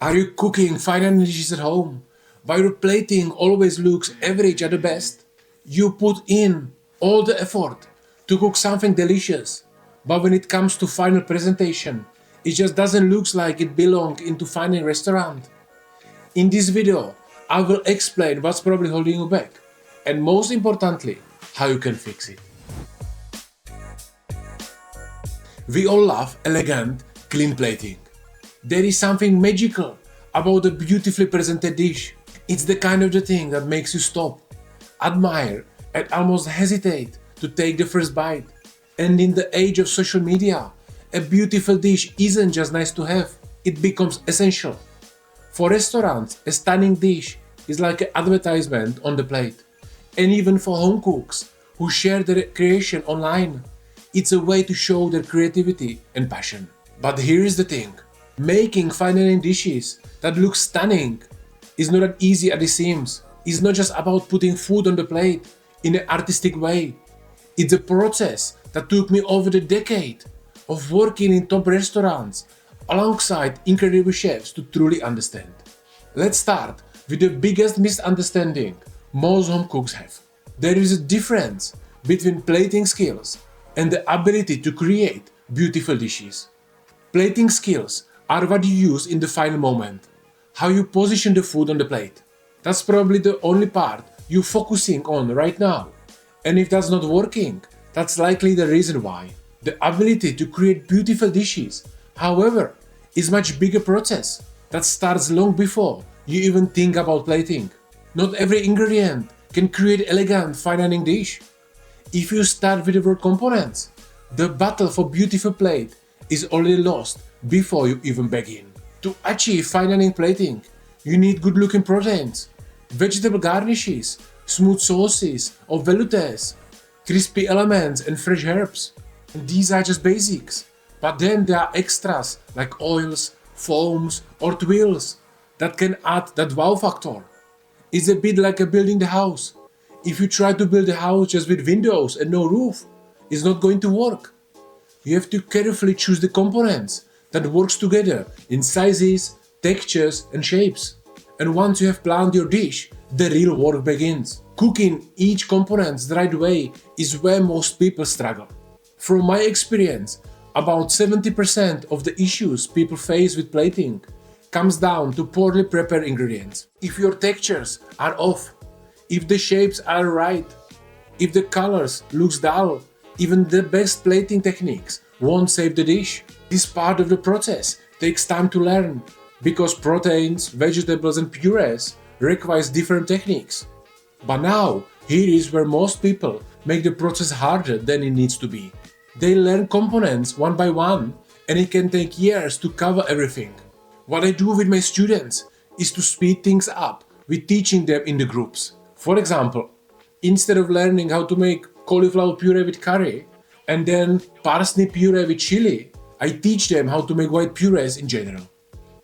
Are you cooking fine dishes at home? While your plating always looks average at the best? You put in all the effort to cook something delicious, but when it comes to final presentation, it just doesn't look like it belongs into fine restaurant. In this video, I will explain what's probably holding you back, and most importantly, how you can fix it. We all love elegant, clean plating. There is something magical about a beautifully presented dish. It's the kind of the thing that makes you stop, admire, and almost hesitate to take the first bite. And in the age of social media, a beautiful dish isn't just nice to have, it becomes essential. For restaurants, a stunning dish is like an advertisement on the plate. And even for home cooks who share their creation online, it's a way to show their creativity and passion. But here is the thing. Making fine dining dishes that look stunning is not as easy as it seems. It's not just about putting food on the plate in an artistic way. It's a process that took me over the decade of working in top restaurants alongside incredible chefs to truly understand. Let's start with the biggest misunderstanding most home cooks have. There is a difference between plating skills and the ability to create beautiful dishes. Plating skills are what you use in the final moment, how you position the food on the plate. That's probably the only part you're focusing on right now. And if that's not working, that's likely the reason why. The ability to create beautiful dishes, however, is much bigger process that starts long before you even think about plating. Not every ingredient can create elegant fine dining dish. If you start with the word components, the battle for beautiful plate is already lost before you even begin. To achieve fine dining plating, you need good looking proteins, vegetable garnishes, smooth sauces or veloutés, crispy elements and fresh herbs. And these are just basics. But then there are extras like oils, foams or twills that can add that wow factor. It's a bit like building the house. If you try to build a house just with windows and no roof, it's not going to work. You have to carefully choose the components that works together in sizes, textures and shapes. And once you have planned your dish, the real work begins. Cooking each component the right way is where most people struggle. From my experience, about 70% of the issues people face with plating comes down to poorly prepared ingredients. If your textures are off, if the shapes are right, if the colors looks dull, even the best plating techniques won't save the dish. This part of the process takes time to learn because proteins, vegetables and purees requires different techniques. But now, here is where most people make the process harder than it needs to be. They learn components one by one and it can take years to cover everything. What I do with my students is to speed things up with teaching them in the groups. For example, instead of learning how to make cauliflower puree with curry and then parsnip puree with chili, I teach them how to make white purees in general.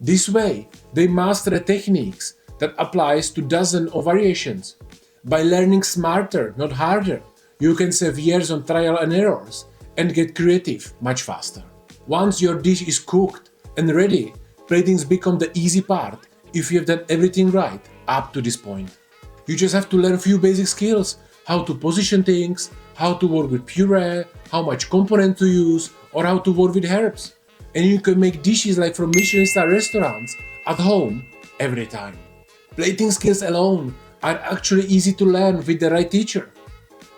This way, they master the techniques that applies to dozens of variations. By learning smarter, not harder, you can save years on trial and errors and get creative much faster. Once your dish is cooked and ready, platings become the easy part if you have done everything right up to this point. You just have to learn a few basic skills, how to position things, how to work with puree, how much component to use, or how to work with herbs. And you can make dishes like from Michelin star restaurants at home every time. Plating skills alone are actually easy to learn with the right teacher.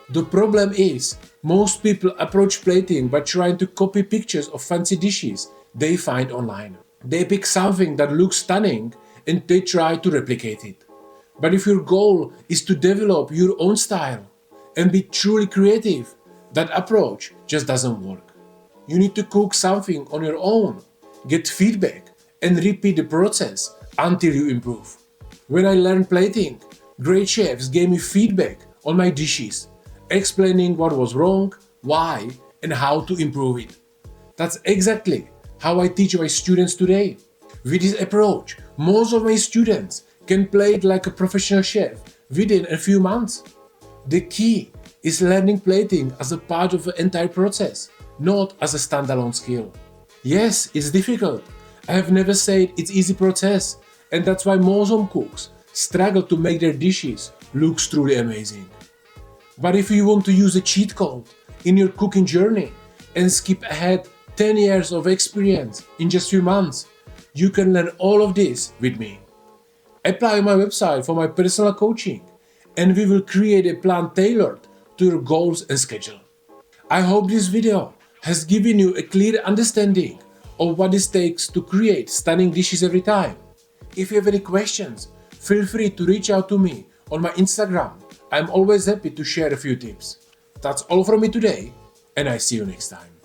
The problem is, most people approach plating by trying to copy pictures of fancy dishes they find online. They pick something that looks stunning and they try to replicate it. But if your goal is to develop your own style and be truly creative, that approach just doesn't work. You need to cook something on your own, get feedback, and repeat the process until you improve. When I learned plating, great chefs gave me feedback on my dishes, explaining what was wrong, why, and how to improve it. That's exactly how I teach my students today. With this approach, most of my students can plate like a professional chef within a few months. The key is learning plating as a part of the entire process, not as a standalone skill. Yes, it's difficult, I have never said it's easy process, and that's why most home cooks struggle to make their dishes look truly amazing. But if you want to use a cheat code in your cooking journey and skip ahead 10 years of experience in just few months, you can learn all of this with me. Apply on my website for my personal coaching, and we will create a plan tailored to your goals and schedule. I hope this video has given you a clear understanding of what it takes to create stunning dishes every time. If you have any questions, feel free to reach out to me on my Instagram. I'm always happy to share a few tips. That's all from me today, and I see you next time.